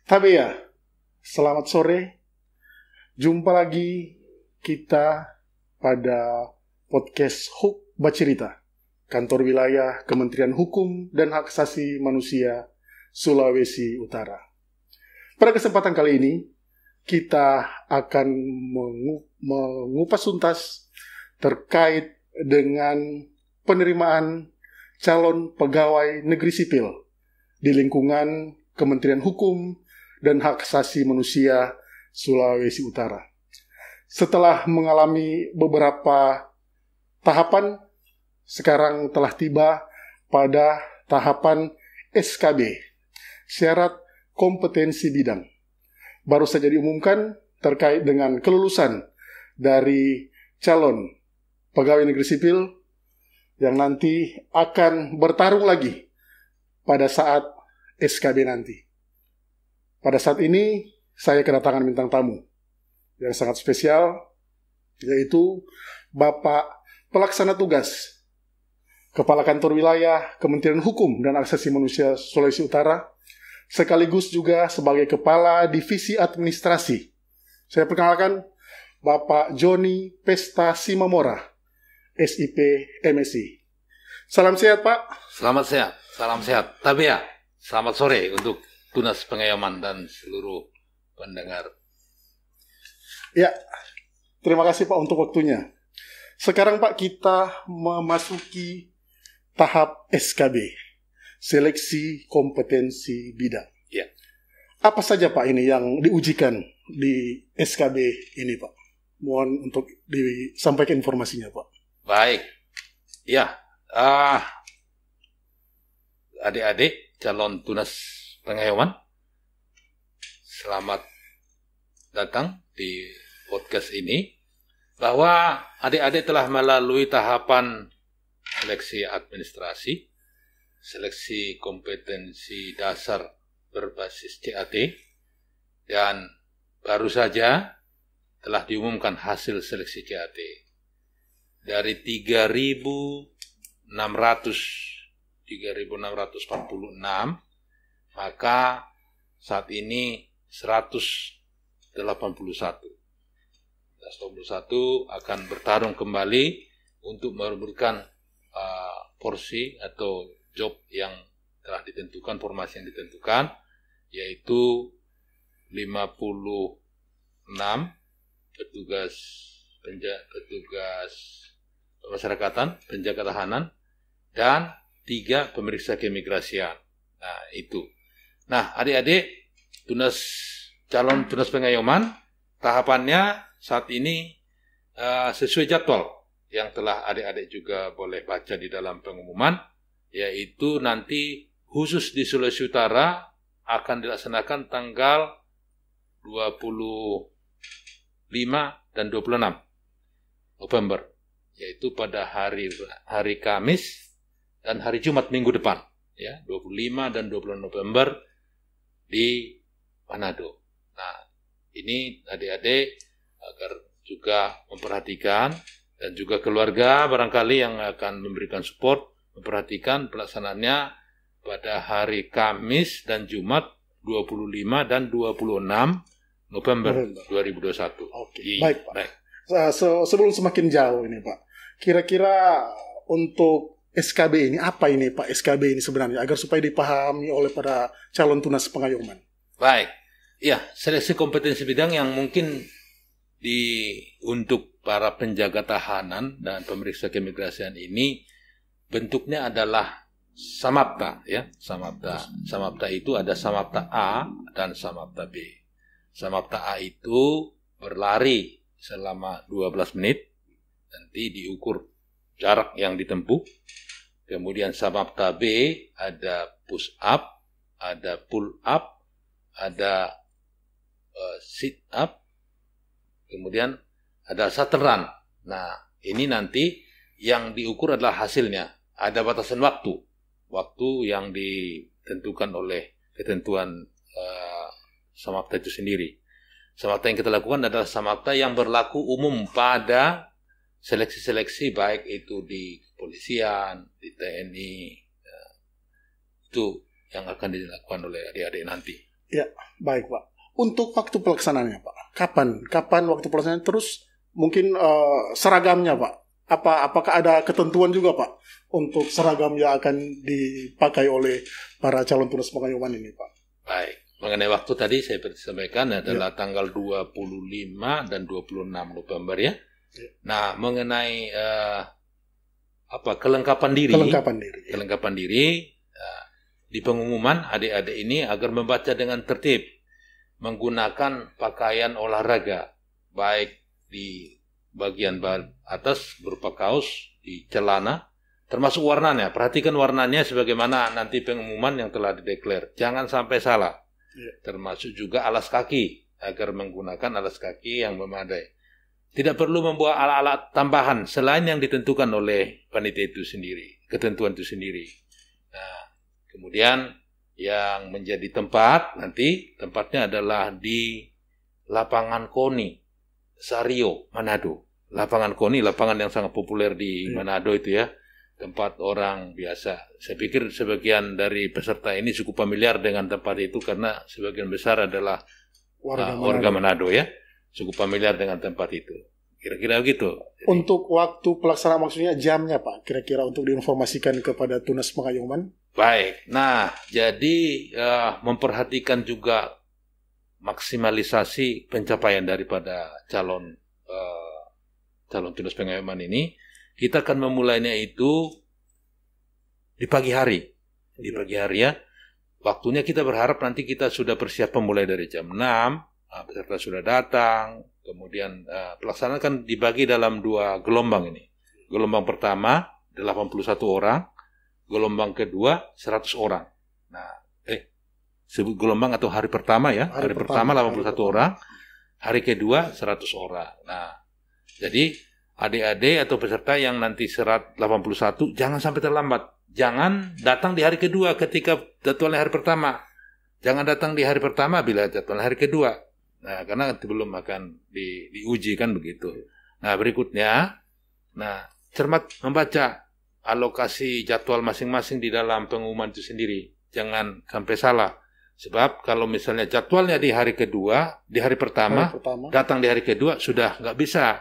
Tapi ya, selamat sore. Jumpa lagi kita pada podcast HUK Bacirita, Kantor Wilayah Kementerian Hukum dan Hak Asasi Manusia Sulawesi Utara. Pada kesempatan kali ini, kita akan mengupas tuntas terkait dengan penerimaan calon pegawai negeri sipil di lingkungan Kementerian Hukum dan Hak Asasi Manusia Sulawesi Utara. Setelah mengalami beberapa tahapan, sekarang telah tiba pada tahapan SKB, syarat kompetensi bidang. Baru saja diumumkan terkait dengan kelulusan dari calon pegawai negeri sipil yang nanti akan bertarung lagi pada saat SKB nanti. Pada saat ini, saya kedatangan bintang tamu yang sangat spesial, yaitu Bapak Pelaksana Tugas Kepala Kantor Wilayah Kementerian Hukum dan Hak Asasi Manusia Sulawesi Utara, sekaligus juga sebagai Kepala Divisi Administrasi. Saya perkenalkan Bapak Joni Pesta Simamora, SIP MSI. Salam sehat, Pak. Selamat sehat, salam sehat. Tapi ya, selamat sore untuk Tunas Pengayoman dan seluruh pendengar. Ya, terima kasih Pak untuk waktunya. Sekarang Pak, kita memasuki tahap SKB, seleksi kompetensi bidang. Ya. Apa saja Pak ini yang diujikan di SKB ini Pak? Mohon untuk disampaikan informasinya Pak. Baik, ya, adik-adik calon tunas pengayoman, selamat datang di podcast ini. Bahwa adik-adik telah melalui tahapan seleksi administrasi, seleksi kompetensi dasar berbasis CAT, dan baru saja telah diumumkan hasil seleksi CAT. Dari 3.646, maka saat ini 181 akan bertarung kembali untuk merebutkan porsi atau job yang telah ditentukan, formasi yang ditentukan, yaitu 56 petugas pemasyarakatan, penjaga tahanan, dan 3 pemeriksa keimigrasian. Nah, itu. Nah, adik-adik, calon tunas pengayoman, tahapannya saat ini sesuai jadwal yang telah adik-adik juga boleh baca di dalam pengumuman, yaitu nanti khusus di Sulawesi Utara akan dilaksanakan tanggal 25 dan 26 November, yaitu pada hari Kamis dan hari Jumat minggu depan, ya, 25 dan 26 November di Manado. Nah, ini adik-adik agar juga memperhatikan, dan juga keluarga barangkali yang akan memberikan support, memperhatikan pelaksanaannya pada hari Kamis dan Jumat 25 dan 26 November 2021. Oke, baik Pak. Baik. Sebelum semakin jauh ini Pak, kira-kira untuk SKB ini, apa ini Pak SKB ini sebenarnya, agar supaya dipahami oleh para calon tunas pengayoman? Baik, ya, seleksi kompetensi bidang yang mungkin untuk para penjaga tahanan dan pemeriksa keimigrasian ini bentuknya adalah samapta, ya, samapta. Samapta itu ada samapta A dan samapta B. Samapta A itu berlari selama 12 menit, nanti diukur jarak yang ditempuh. Kemudian samapta B ada push up, ada pull up, ada sit up, kemudian ada shuttle run. Nah, ini nanti yang diukur adalah hasilnya. Ada batasan waktu yang ditentukan oleh ketentuan samapta itu sendiri. Samapta yang kita lakukan adalah samapta yang berlaku umum pada seleksi-seleksi, baik itu di kepolisian, di TNI, itu yang akan dilakukan oleh adik-adik nanti. Ya, baik Pak. Untuk waktu pelaksanaannya Pak, kapan waktu pelaksanaannya, terus mungkin seragamnya Pak? Apakah ada ketentuan juga Pak untuk seragam yang akan dipakai oleh para calon tunas pengayuman ini Pak? Baik, mengenai waktu tadi saya sampaikan adalah tanggal 25 dan 26 November ya. Nah, mengenai kelengkapan diri. Di pengumuman adik-adik ini agar membaca dengan tertib, menggunakan pakaian olahraga, baik di bagian atas berupa kaos, di celana, termasuk warnanya. Perhatikan warnanya sebagaimana nanti pengumuman yang telah dideklar. Jangan sampai salah. Termasuk juga alas kaki, agar menggunakan alas kaki yang memadai. Tidak perlu membawa alat-alat tambahan selain yang ditentukan oleh panitia itu sendiri, ketentuan itu sendiri. Nah, kemudian yang menjadi tempatnya adalah di lapangan KONI Sario, Manado. Lapangan KONI, lapangan yang sangat populer di Manado itu ya. Tempat orang biasa. Saya pikir sebagian dari peserta ini cukup familiar dengan tempat itu karena sebagian besar adalah warga Manado ya. Cukup familiar dengan tempat itu. Kira-kira begitu. Untuk waktu pelaksanaan, maksudnya jamnya Pak, kira-kira untuk diinformasikan kepada tunas pengayuman? Baik, nah jadi memperhatikan juga maksimalisasi pencapaian daripada calon tunas pengayuman ini, kita akan memulainya itu di pagi hari. Di pagi hari ya. Waktunya kita berharap nanti kita sudah persiapan mulai dari jam 6, peserta sudah datang, kemudian pelaksanaan kan dibagi dalam 2 gelombang ini. Gelombang pertama 81 orang, gelombang kedua 100 orang. Nah, sebut gelombang atau hari pertama ya. Hari pertama 81 orang, hari kedua 100 orang. Nah, jadi adik-adik atau peserta yang nanti 81 jangan sampai terlambat. Jangan datang di hari kedua ketika jadwalnya hari pertama. Jangan datang di hari pertama bila jadwalnya hari kedua. Nah, karena belum akan diuji kan begitu. Nah, berikutnya, cermat membaca alokasi jadwal masing-masing di dalam pengumuman itu sendiri. Jangan sampai salah. Sebab kalau misalnya jadwalnya di hari kedua, di hari pertama, datang di hari kedua sudah nggak bisa.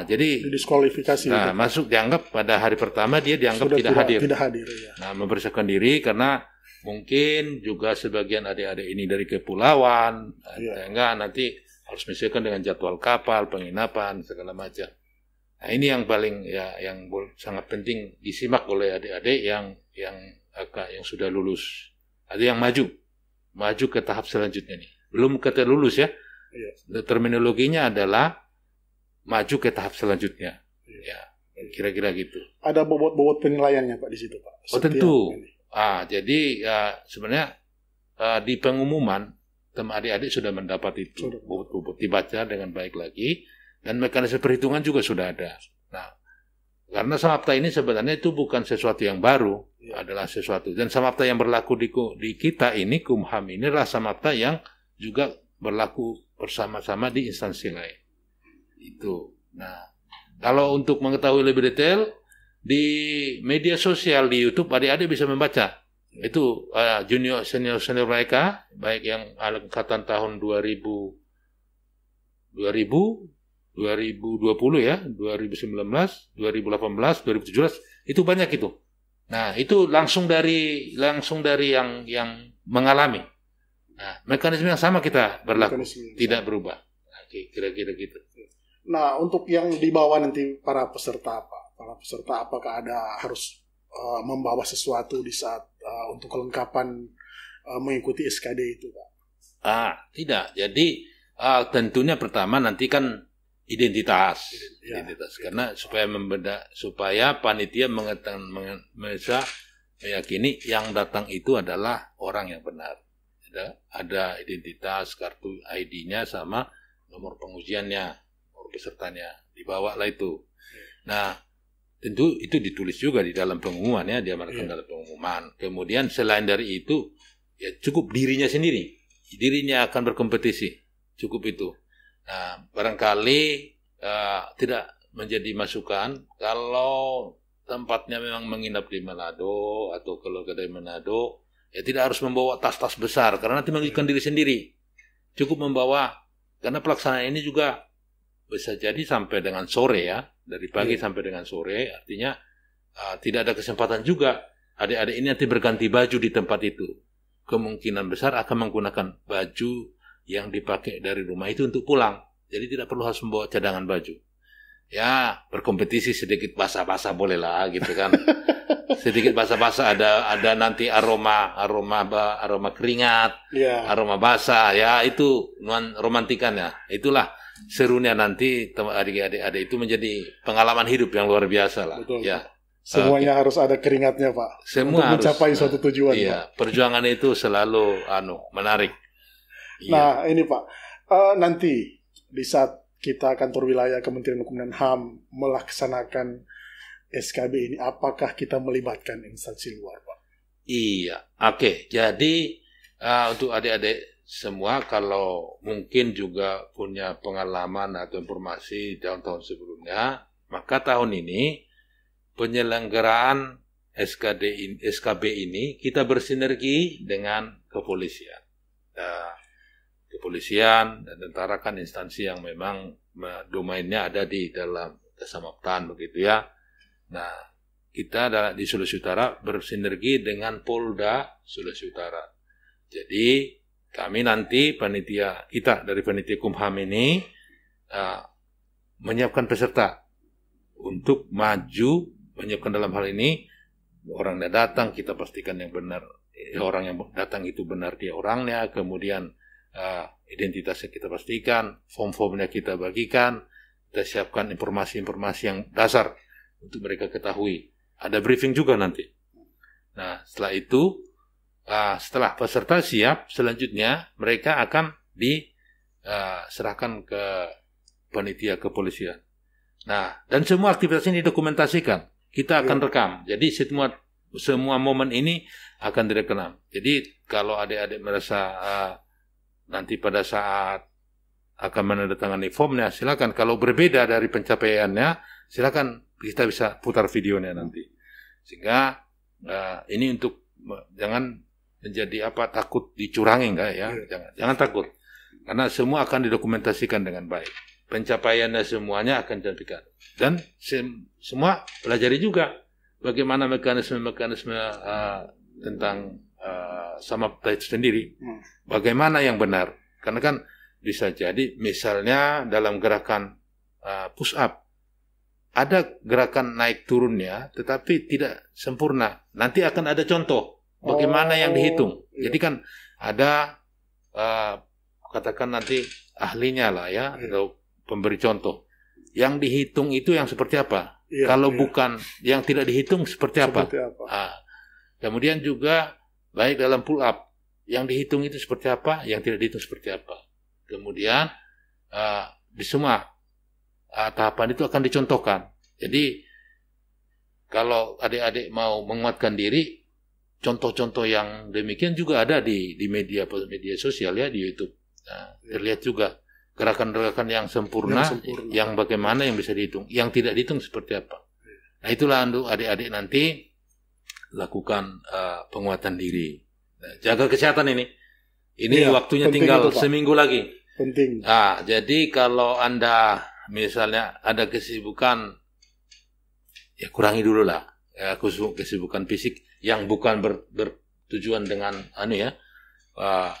Jadi didiskualifikasi. Nah, masuk dianggap pada hari pertama dia dianggap tidak hadir. Ya. Nah, mempersiapkan diri karena mungkin juga sebagian adik-adik ini dari kepulauan, sehingga nanti harus menyesuaikan dengan jadwal kapal, penginapan, segala macam. Nah, ini yang paling yang sangat penting disimak oleh adik-adik yang sudah lulus. Ada yang maju ke tahap selanjutnya nih. Belum kata lulus ya. Terminologinya adalah maju ke tahap selanjutnya. Ya, kira-kira gitu. Ada bobot-bobot penilaiannya Pak di situ Pak. Oh tentu. Jadi sebenarnya di pengumuman teman adik-adik sudah mendapat itu bobot-bobot, dibaca dengan baik lagi dan mekanisme perhitungan juga sudah ada. Nah, karena samapta ini sebenarnya itu bukan sesuatu yang baru, adalah sesuatu, dan samapta yang berlaku di kita ini, Kumham ini adalah samapta yang juga berlaku bersama-sama di instansi lain. Itu. Nah, kalau untuk mengetahui lebih detail di media sosial di YouTube adik-adik bisa membaca. Itu junior senior mereka baik yang angkatan tahun 2020 ya, 2019, 2018, 2017 itu banyak itu. Nah, itu langsung dari yang mengalami. Nah, mekanisme yang sama kita berlaku, tidak berubah. Nah, kira-kira gitu. Nah, untuk yang dibawa nanti para peserta Pak, apakah harus membawa sesuatu di saat untuk kelengkapan mengikuti SKD itu Pak? Tidak. Jadi tentunya pertama nanti kan identitas. Karena supaya panitia meyakini yang datang itu adalah orang yang benar. Ada identitas, kartu ID-nya sama nomor pengujiannya, nomor pesertanya, dibawalah itu. Nah, tentu itu ditulis juga di dalam pengumuman ya, diamankan dalam pengumuman. Kemudian selain dari itu, ya cukup dirinya sendiri. Dirinya akan berkompetisi. Cukup itu. Nah, barangkali tidak menjadi masukan kalau tempatnya memang menginap di Manado atau keluarga dari Manado, Ya tidak harus membawa tas-tas besar karena nanti merugikan diri sendiri. Cukup membawa, karena pelaksanaan ini juga bisa jadi sampai dengan sore ya, dari pagi sampai dengan sore, artinya tidak ada kesempatan juga adik-adik ini nanti berganti baju di tempat itu. Kemungkinan besar akan menggunakan baju yang dipakai dari rumah itu untuk pulang. Jadi tidak perlu harus membawa cadangan baju. Ya, berkompetisi sedikit basah-basah boleh lah gitu kan. Sedikit basah-basah ada nanti aroma keringat, aroma basah ya, itu romantikannya. Itulah serunya nanti adik-adik itu menjadi pengalaman hidup yang luar biasa lah. Betul. Ya. Semuanya harus ada keringatnya, Pak. Semua untuk mencapai suatu tujuan. Iya, Pak. perjuangan itu selalu menarik. Nah, ini Pak, nanti di saat kita kantor wilayah Kementerian Hukum dan HAM melaksanakan SKB ini, apakah kita melibatkan instansi luar, Pak? Iya, oke. Jadi untuk adik-adik semua, kalau mungkin juga punya pengalaman atau informasi tahun-tahun sebelumnya, maka tahun ini penyelenggaraan SKB ini kita bersinergi dengan kepolisian. Kepolisian dan tentara kan instansi yang memang domainnya ada di dalam kesamaptaan begitu ya. Nah, kita di Sulawesi Utara bersinergi dengan Polda Sulawesi Utara. Jadi kami nanti kita dari panitia Kumham ini menyiapkan peserta untuk maju, menyiapkan dalam hal ini orang yang datang kita pastikan yang benar, orang yang datang itu benar dia orangnya, kemudian identitasnya kita pastikan, form-formnya kita bagikan, kita siapkan informasi-informasi yang dasar untuk mereka ketahui. Ada briefing juga nanti. Nah, setelah itu, setelah peserta siap, selanjutnya mereka akan diserahkan ke panitia kepolisian. Nah, dan semua aktivitas ini didokumentasikan. Kita akan rekam. Jadi semua momen ini akan direkam. Jadi kalau adik-adik merasa nanti pada saat akan menandatangani formnya, silakan. Kalau berbeda dari pencapaiannya, silakan kita bisa putar videonya nanti. Sehingga ini untuk jangan menjadi takut dicurangi enggak ya? Jangan takut. Karena semua akan didokumentasikan dengan baik. Pencapaiannya semuanya akan disampaikan. Dan semua pelajari juga bagaimana mekanisme tentang samapta itu sendiri. Bagaimana yang benar? Karena kan bisa jadi misalnya dalam gerakan push up ada gerakan naik turunnya tetapi tidak sempurna. Nanti akan ada contoh bagaimana yang dihitung. Jadi kan ada katakan nanti ahlinya lah ya, atau pemberi contoh. Yang dihitung itu yang seperti apa? Kalau bukan yang tidak dihitung seperti apa? Kemudian juga baik dalam pull up, yang dihitung itu seperti apa, yang tidak dihitung seperti apa. Kemudian di semua tahapan itu akan dicontohkan. Jadi kalau adik-adik mau menguatkan diri, contoh-contoh yang demikian juga ada di media sosial ya, di YouTube. Nah, terlihat juga gerakan-gerakan yang sempurna, yang bagaimana yang bisa dihitung, yang tidak dihitung seperti apa. Nah, itulah untuk adik-adik nanti lakukan penguatan diri. Nah, jaga kesehatan ini. Ini waktunya tinggal seminggu lagi. Penting. Nah, jadi kalau Anda misalnya ada kesibukan, ya kurangi dulu lah. Ya, kesibukan fisik yang bukan bertujuan dengan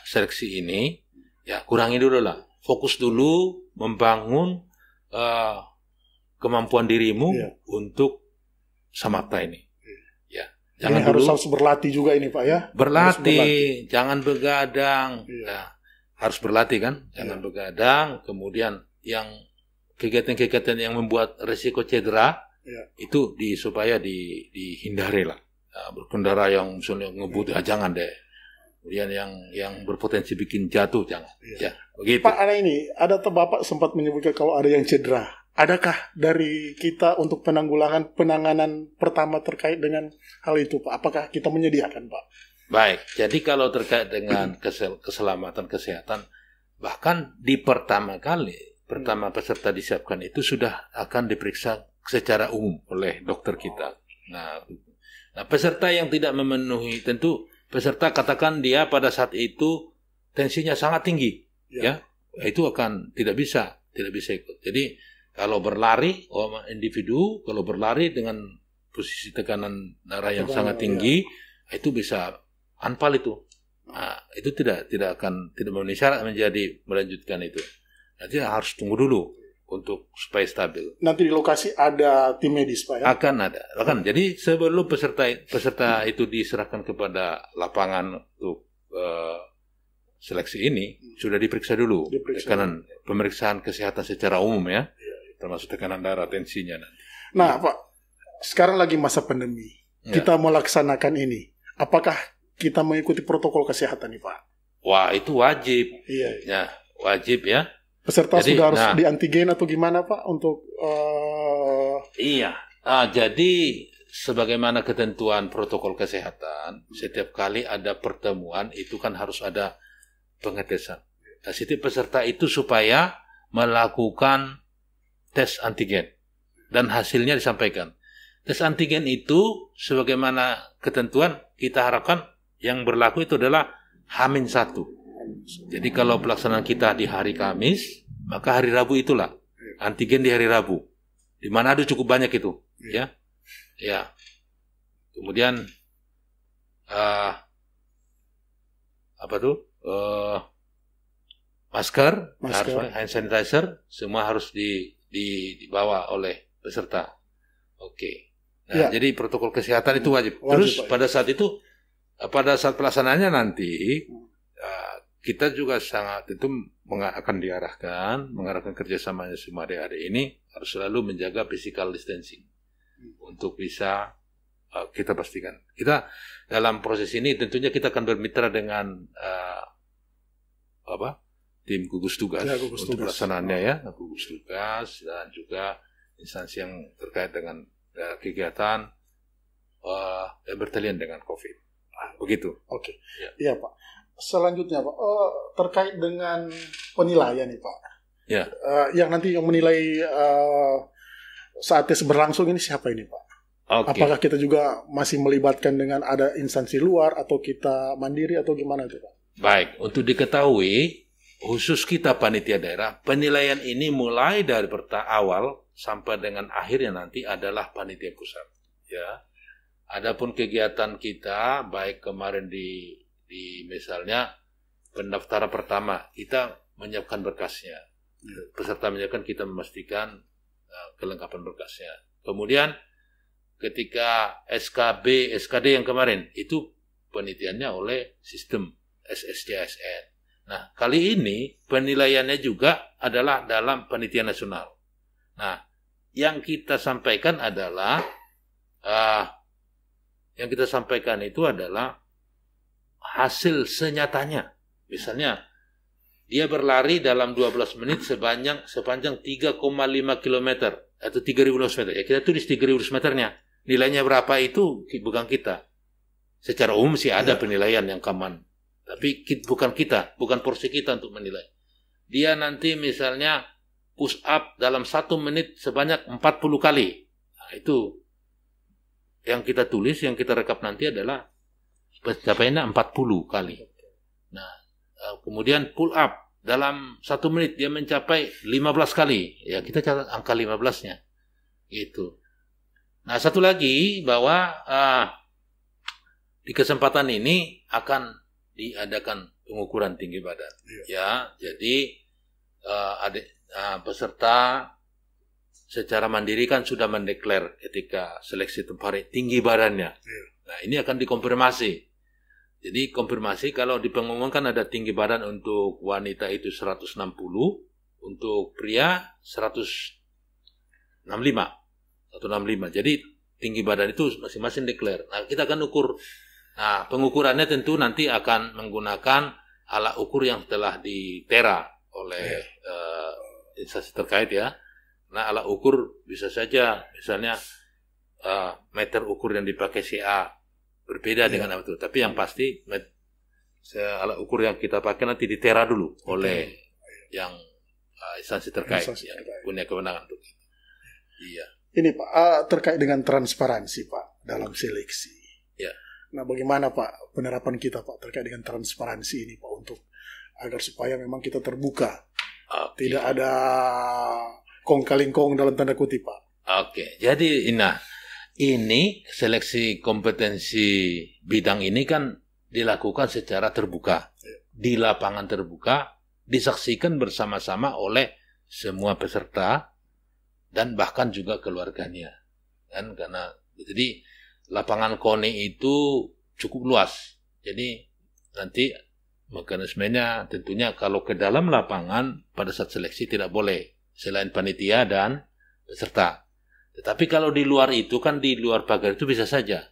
seleksi ini, ya kurangi dulu lah. Fokus dulu membangun kemampuan dirimu untuk samapta ini. Ya, jangan harus berlatih juga ini Pak ya. Berlatih, jangan begadang. Ya, harus berlatih kan, jangan begadang. Kemudian yang kegiatan-kegiatan yang membuat resiko cedera itu supaya dihindari lah. Ya, berkendara yang misalnya ngebut, jangan deh. Kemudian yang berpotensi bikin jatuh jangan. Ya, begitu. Pak, ada Bapak sempat menyebutkan kalau ada yang cedera. Adakah dari kita untuk penanganan pertama terkait dengan hal itu, Pak? Apakah kita menyediakan, Pak? Baik, jadi kalau terkait dengan keselamatan kesehatan, bahkan di pertama peserta disiapkan itu sudah akan diperiksa secara umum oleh dokter kita. Nah, peserta yang tidak memenuhi tentu peserta katakan dia pada saat itu tensinya sangat tinggi, ya, itu akan tidak bisa ikut. Jadi kalau berlari, individu kalau berlari dengan posisi tekanan darah yang sangat tinggi, itu bisa anfal itu. Nah, itu tidak memenuhi syarat melanjutkan itu. Nanti harus tunggu dulu untuk supaya stabil. Nanti di lokasi ada tim medis, Pak, ya? Akan ada. Jadi sebelum peserta itu diserahkan kepada lapangan untuk seleksi ini sudah diperiksa dulu. Tekanan pemeriksaan kesehatan secara umum, ya. Termasuk tekanan darah, tensinya nanti. Nah, Pak, sekarang lagi masa pandemi. Kita melaksanakan ini. Apakah kita mengikuti protokol kesehatan nih, Pak? Wah, itu wajib. Iya. Ya, wajib ya. Peserta sudah harus di antigen atau gimana, Pak, untuk Iya. Jadi sebagaimana ketentuan protokol kesehatan, setiap kali ada pertemuan itu kan harus ada pengetesan. Nah, setiap peserta itu supaya melakukan tes antigen dan hasilnya disampaikan. Tes antigen itu sebagaimana ketentuan kita harapkan yang berlaku itu adalah H-1. Jadi kalau pelaksanaan kita di hari Kamis, maka hari Rabu itulah antigen di hari Rabu. Di mana ada cukup banyak itu, ya. Ya. Kemudian masker, hand sanitizer, semua harus dibawa oleh peserta. Oke. Nah, jadi protokol kesehatan itu wajib. Terus pada saat pelaksanaannya nanti kita juga sangat tentu akan mengarahkan kerjasamanya semua adik-adik ini harus selalu menjaga physical distancing untuk bisa kita pastikan. Kita dalam proses ini tentunya kita akan bermitra dengan tim gugus tugas untuk pelaksanaannya, ya, gugus tugas dan juga instansi yang terkait dengan kegiatan bertalian dengan COVID. Begitu. Oke. Iya, Pak. Selanjutnya, Pak, terkait dengan penilaian nih, Pak. Ya. Yang nanti yang menilai saat tes berlangsung ini siapa ini, Pak? Apakah kita juga masih melibatkan dengan ada instansi luar atau kita mandiri atau gimana itu, Pak? Baik, untuk diketahui, khusus kita panitia daerah, penilaian ini mulai dari awal sampai dengan akhirnya nanti adalah panitia pusat. Ya. Adapun kegiatan kita, baik kemarin di misalnya pendaftaran pertama, kita menyiapkan berkasnya. Peserta menyiapkan, kita memastikan kelengkapan berkasnya. Kemudian ketika SKB, SKD yang kemarin, itu penelitiannya oleh sistem SSCSN. Nah, kali ini penilaiannya juga adalah dalam penelitian nasional. Nah, yang kita sampaikan adalah itu adalah hasil senyatanya. Misalnya, dia berlari dalam 12 menit sepanjang 3,5 km atau 3.200 meter. Ya, kita tulis 3.200 meternya. Nilainya berapa itu bukan kita. Secara umum sih ada penilaian yang common. Tapi bukan porsi kita untuk menilai. Dia nanti misalnya push up dalam 1 menit sebanyak 40 kali. Nah, itu yang kita tulis, yang kita rekap nanti adalah pencapaiannya 40 kali. Nah, kemudian pull up dalam 1 menit dia mencapai 15 kali. Ya, kita catat angka 15-nya. Gitu. Nah, satu lagi bahwa di kesempatan ini akan diadakan pengukuran tinggi badan. Ya, jadi peserta secara mandiri kan sudah mendeklar ketika seleksi tempat tinggi badannya. Nah, ini akan dikonfirmasi. Jadi konfirmasi kalau di pengumuman kan ada tinggi badan untuk wanita itu 160, untuk pria 165. Jadi tinggi badan itu masing-masing deklar. Nah, kita akan ukur. Nah, pengukurannya tentu nanti akan menggunakan alat ukur yang telah ditera oleh instansi terkait, ya. Nah, alat ukur bisa saja misalnya meter ukur yang dipakai CA berbeda dengan itu. Tapi yang pasti alat ukur yang kita pakai nanti ditera dulu oleh yang instansi terkait yang punya kewenangan untuk itu. Iya. Ini, Pak, terkait dengan transparansi, Pak, dalam seleksi. Ya. Nah, bagaimana Pak penerapan kita Pak terkait dengan transparansi ini Pak untuk agar supaya memang kita terbuka, tidak ada kong kaling kong dalam tanda kutip Pak. Oke, jadi ini seleksi kompetensi bidang ini kan dilakukan secara terbuka, di lapangan terbuka, disaksikan bersama-sama oleh semua peserta dan bahkan juga keluarganya, kan? Karena jadi lapangan KONI itu cukup luas, jadi nanti mekanismenya tentunya kalau ke dalam lapangan pada saat seleksi tidak boleh selain panitia dan peserta. Tetapi kalau di luar itu kan di luar pagar itu bisa saja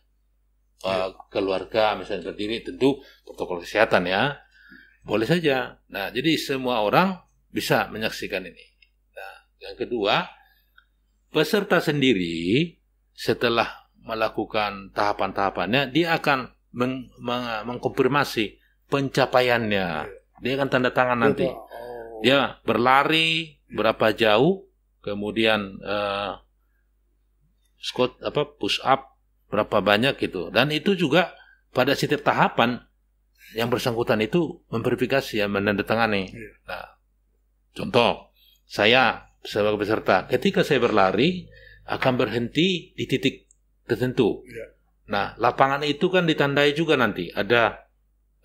keluarga misalnya berdiri, tentu protokol kesehatan ya boleh saja. Nah jadi semua orang bisa menyaksikan ini. Nah yang kedua, peserta sendiri setelah melakukan tahapan-tahapannya dia akan mengkonfirmasi pencapaiannya. Dia akan tanda tangan nanti. Dia berlari berapa jauh, kemudian squat push up berapa banyak gitu. Dan itu juga pada setiap tahapan yang bersangkutan itu memverifikasi ya, menandatangani. Nah, contoh, saya sebagai peserta, ketika saya berlari akan berhenti di titik tertentu. Nah, lapangan itu kan ditandai juga nanti ada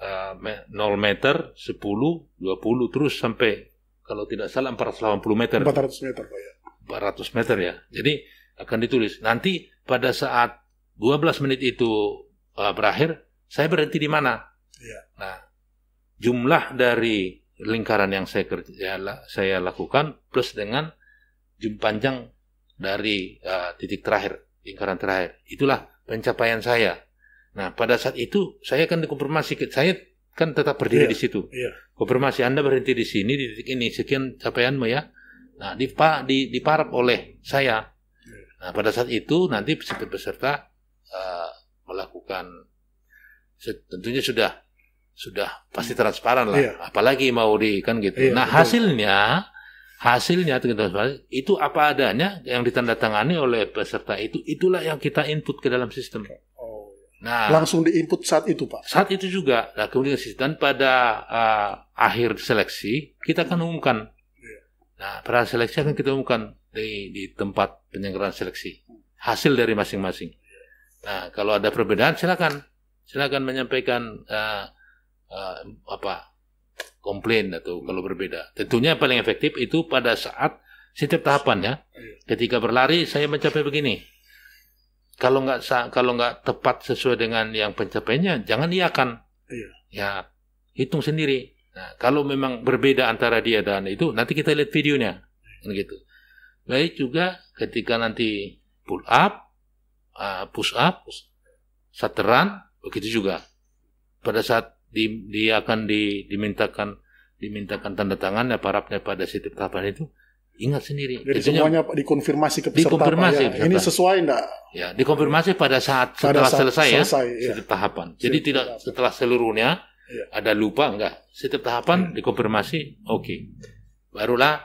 0 meter, 10, 20, terus sampai kalau tidak salah 480 meter. 400 meter Pak ya. 400 meter ya. Jadi akan ditulis. Nanti pada saat 12 menit itu berakhir, saya berhenti di mana? Nah, jumlah dari lingkaran yang saya lakukan plus dengan jumlah panjang dari titik terakhir, lingkaran terakhir. Itulah pencapaian saya. Nah, pada saat itu saya akan dikonfirmasi, saya kan tetap berdiri di situ. Konfirmasi Anda berhenti di sini, di titik ini, sekian capaianmu ya. Nah, diparap oleh saya. Nah, pada saat itu nanti peserta melakukan, tentunya sudah pasti transparan lah. Apalagi mau kan gitu. Nah, hasilnya itu apa adanya yang ditandatangani oleh peserta itu, itulah yang kita input ke dalam sistem. Nah, langsung diinput saat itu Pak. Saat itu juga. Nah, kemudian dan pada akhir seleksi kita akan umumkan. Nah, pada seleksi akan kita umumkan di tempat penyelenggaraan seleksi hasil dari masing-masing. Nah, kalau ada perbedaan silakan menyampaikan komplain atau kalau berbeda. Tentunya paling efektif itu pada saat setiap tahapannya. Ketika berlari saya mencapai begini. Kalau nggak tepat sesuai dengan yang pencapaiannya, jangan iakan. Ya, hitung sendiri. Nah, kalau memang berbeda antara dia dan itu, nanti kita lihat videonya, gitu. Baik juga ketika nanti pull up, push up, sateran, begitu juga. Pada saat dia akan dimintakan tanda tangan ya parapnya pada setiap tahapan itu. Ingat sendiri. Jadi semuanya dikonfirmasi ke peserta. Peserta. Ini sesuai enggak? Ya, dikonfirmasi setelah selesai setiap tahapan. Jadi tidak setelah seluruhnya ada lupa enggak. Setiap tahapan dikonfirmasi, oke. Barulah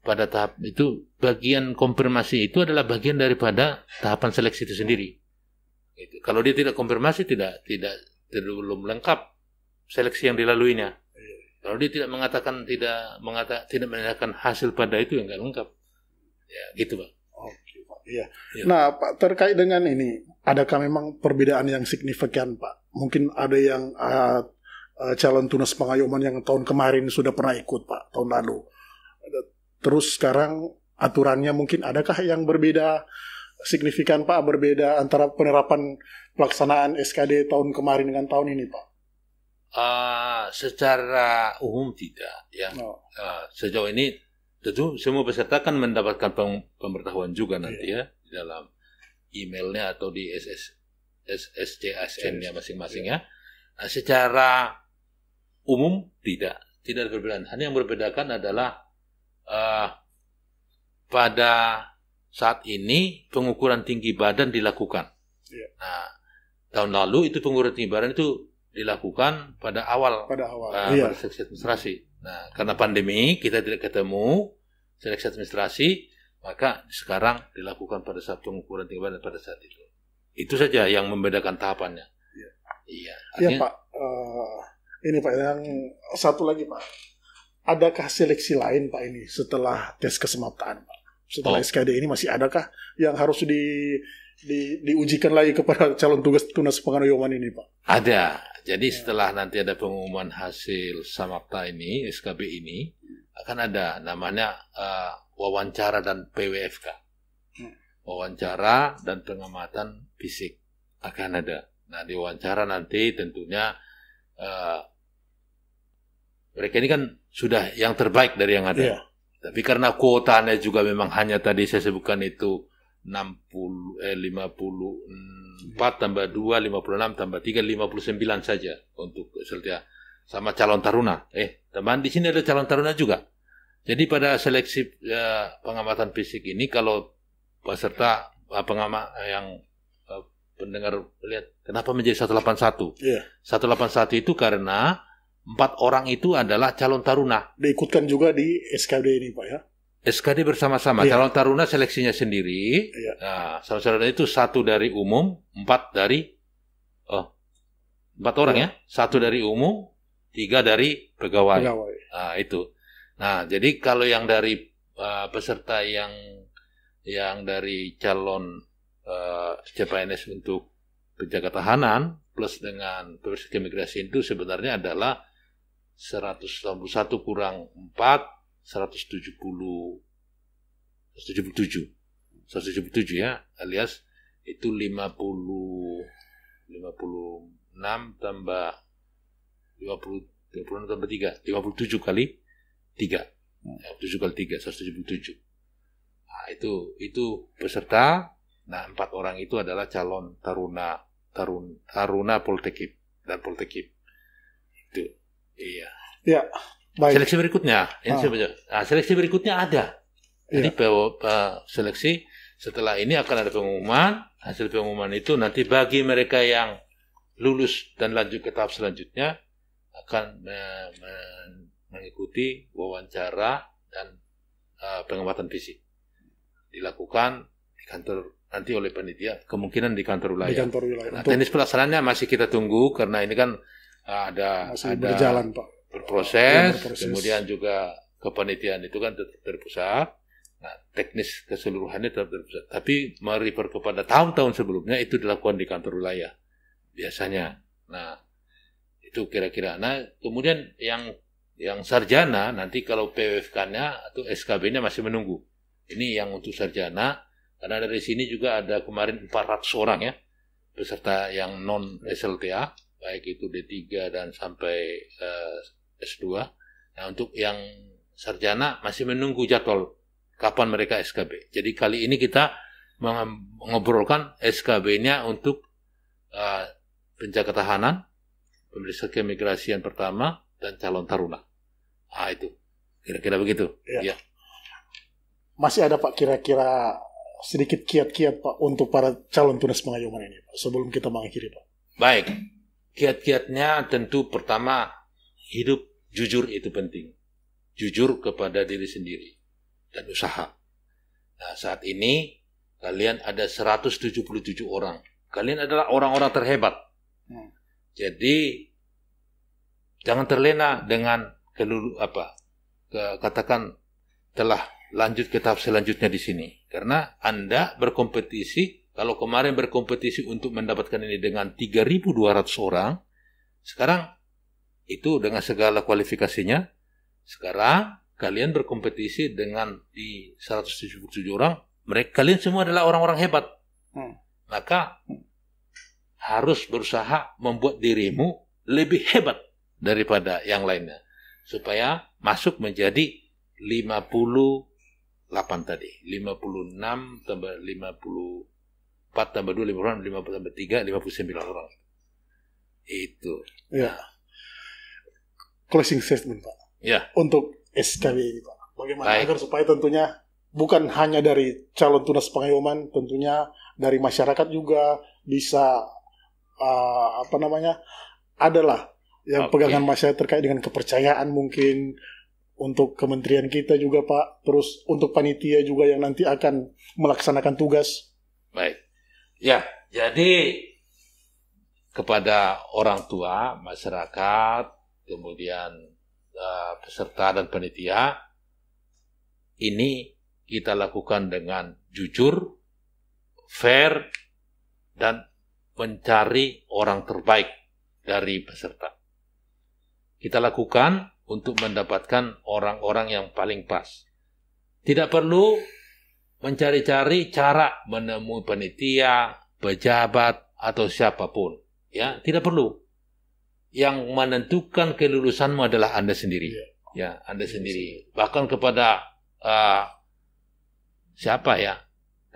pada tahap itu bagian konfirmasi itu adalah bagian daripada tahapan seleksi itu sendiri. Gitu. Kalau dia tidak konfirmasi tidak belum lengkap seleksi yang dilaluinya. Kalau dia tidak menandakan hasil pada itu yang nggak lengkap, ya gitu Pak. Oke Pak. Iya. Nah Pak terkait dengan ini, adakah memang perbedaan yang signifikan Pak? Mungkin ada yang calon tunas pengayoman yang tahun kemarin sudah pernah ikut Pak, tahun lalu. Terus sekarang aturannya mungkin adakah yang berbeda signifikan Pak? Berbeda antara penerapan pelaksanaan SKD tahun kemarin dengan tahun ini Pak? Secara umum tidak ya. Sejauh ini tentu semua peserta kan mendapatkan pemberitahuan juga nanti ya di dalam emailnya atau di SSCSN-nya masing-masing ya. Nah, secara umum tidak ada perbedaan. Hanya yang membedakan adalah pada saat ini pengukuran tinggi badan dilakukan. Nah, tahun lalu itu pengukuran tinggi badan itu dilakukan pada awal pada seleksi administrasi. Nah, karena pandemi kita tidak ketemu seleksi administrasi, maka sekarang dilakukan pada saat pengukuran tinggi badan pada saat itu. Itu saja yang membedakan tahapannya. Iya. Iya. Iya Pak. Ini Pak, yang satu lagi Pak. Adakah seleksi lain Pak ini setelah tes kesemaptaan Pak? Setelah SKD ini masih adakah yang harus diujikan lagi kepada calon tunas pengayoman ini Pak? Ada. Jadi setelah nanti ada pengumuman hasil samapta ini, SKB ini, akan ada namanya wawancara dan PWFK. Wawancara dan pengamatan fisik akan ada. Nah, di wawancara nanti tentunya mereka ini kan sudah yang terbaik dari yang ada. Yeah. Tapi karena kuotanya juga memang hanya tadi saya sebutkan itu 54 tambah 2, 56 tambah 3, 59 saja untuk peserta sama calon taruna. Teman di sini ada calon taruna juga. Jadi pada seleksi pengamatan fisik ini kalau peserta yang pendengar lihat kenapa menjadi 181? Yeah. 181 itu karena 4 orang itu adalah calon taruna. Diikutkan juga di SKD ini Pak ya? SKD bersama-sama. Yeah. Calon taruna seleksinya sendiri. Yeah. Nah, calon itu 1 dari umum, 4 dari 4 orang ya. 1 dari umum, 3 dari pegawai. Nah, itu. Nah, jadi kalau yang dari peserta yang dari calon CPNS untuk penjaga tahanan plus dengan pemeriksa keimigrasian itu sebenarnya adalah 191 kurang 4 177 ya, alias itu 56 tambah 56 tambah 3 57 kali 3 7 kali 3 177. Nah, itu peserta. Nah, 4 orang itu adalah calon taruna Poltekip dan Poltekip. Itu. Iya. Ya, baik. Seleksi berikutnya, seleksi berikutnya ada. Jadi seleksi setelah ini akan ada pengumuman. Hasil pengumuman itu nanti bagi mereka yang lulus dan lanjut ke tahap selanjutnya akan mengikuti wawancara dan pengamatan fisik. Dilakukan di kantor nanti oleh panitia, kemungkinan di kantor wilayah. Nah, teknis pelaksanaannya masih kita tunggu karena ini kan ada berjalan Pak. Berproses, kemudian juga kepanitiaan itu kan tetap terpusat. Nah, teknis keseluruhannya tetap terpusat. Tapi merefer kepada tahun-tahun sebelumnya itu dilakukan di kantor wilayah biasanya. Nah, itu kira-kira. Nah, kemudian yang sarjana nanti kalau PWFK-nya atau SKB-nya masih menunggu. Ini yang untuk sarjana. Karena dari sini juga ada kemarin 400 orang ya peserta yang non SLTA, baik itu D3 dan sampai S2. Nah, untuk yang sarjana masih menunggu jadwal kapan mereka SKB. Jadi kali ini kita mengobrolkan SKB-nya untuk penjaga tahanan, pemeriksa keimigrasian pertama, dan calon taruna. Itu kira-kira begitu. Ya. Ya. Masih ada Pak kira-kira sedikit kiat-kiat Pak untuk para calon tunas pengayoman ini Pak, sebelum kita mengakhiri Pak. Baik, kiat-kiatnya tentu pertama hidup jujur itu penting, jujur kepada diri sendiri dan usaha. Nah, saat ini kalian ada 177 orang, kalian adalah orang-orang terhebat. Jadi jangan terlena dengan katakan telah lanjut ke tahap selanjutnya di sini. Karena Anda berkompetisi, kalau kemarin berkompetisi untuk mendapatkan ini dengan 3.200 orang, sekarang itu dengan segala kualifikasinya, sekarang kalian berkompetisi dengan di 177 orang, kalian semua adalah orang-orang hebat. Maka harus berusaha membuat dirimu lebih hebat daripada yang lainnya. Supaya masuk menjadi 58 tadi, 56 tambah 54 tambah 2, 56, 50 tambah 3, 59 orang. Itu. Ya. Closing statement Pak. Ya. Untuk SKB ini Pak. Bagaimana agar supaya tentunya bukan hanya dari calon tunas pengayoman, tentunya dari masyarakat juga bisa adalah yang pegangan masyarakat terkait dengan kepercayaan mungkin. Untuk kementerian kita juga Pak, terus untuk panitia juga yang nanti akan melaksanakan tugas. Baik. Ya, jadi Jadi kepada orang tua, masyarakat, kemudian peserta dan panitia, ini kita lakukan dengan jujur, fair, dan mencari orang terbaik dari peserta. Kita lakukan untuk mendapatkan orang-orang yang paling pas. Tidak perlu mencari-cari cara menemui panitia, pejabat, atau siapapun. Ya, tidak perlu. Yang menentukan kelulusanmu adalah Anda sendiri. Ya, Anda sendiri. Bahkan kepada siapa ya?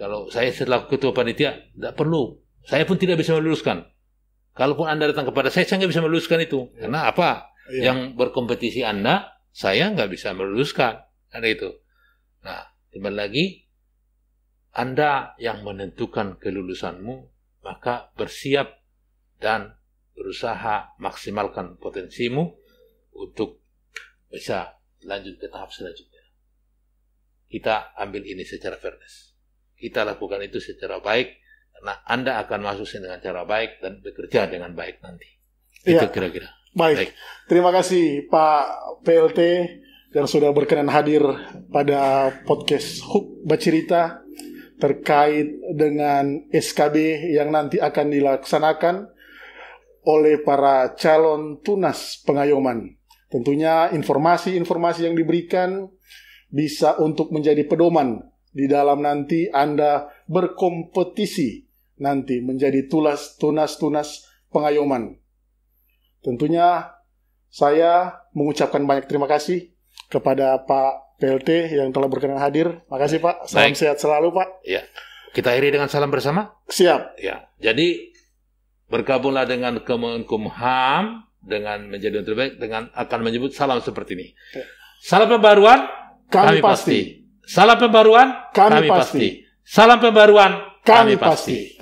Kalau saya selaku ketua panitia, tidak perlu. Saya pun tidak bisa meluluskan. Kalaupun Anda datang kepada saya nggak bisa meluluskan itu. Karena apa? Yang berkompetisi Anda, saya nggak bisa meluluskan. Ada itu. Nah, kembali lagi, Anda yang menentukan kelulusanmu, maka bersiap dan berusaha maksimalkan potensimu untuk bisa lanjut ke tahap selanjutnya. Kita ambil ini secara fairness. Kita lakukan itu secara baik, karena Anda akan masuk dengan cara baik dan bekerja dengan baik nanti. Itu kira-kira. Baik. Terima kasih Pak PLT yang sudah berkenan hadir pada podcast Hook Bercerita terkait dengan SKB yang nanti akan dilaksanakan oleh para calon tunas pengayoman. Tentunya informasi-informasi yang diberikan bisa untuk menjadi pedoman di dalam nanti Anda berkompetisi nanti menjadi tunas pengayoman. Tentunya saya mengucapkan banyak terima kasih kepada Pak PLT yang telah berkenan hadir. Makasih Pak. Salam sehat selalu Pak. Ya. Kita akhiri dengan salam bersama. Siap. Ya. Jadi bergabunglah dengan Kemenkumham dengan menjadi yang terbaik dengan akan menyebut salam seperti ini. Salam pembaruan kami pasti. Salam pembaruan kami pasti. Salam pembaruan kami pasti.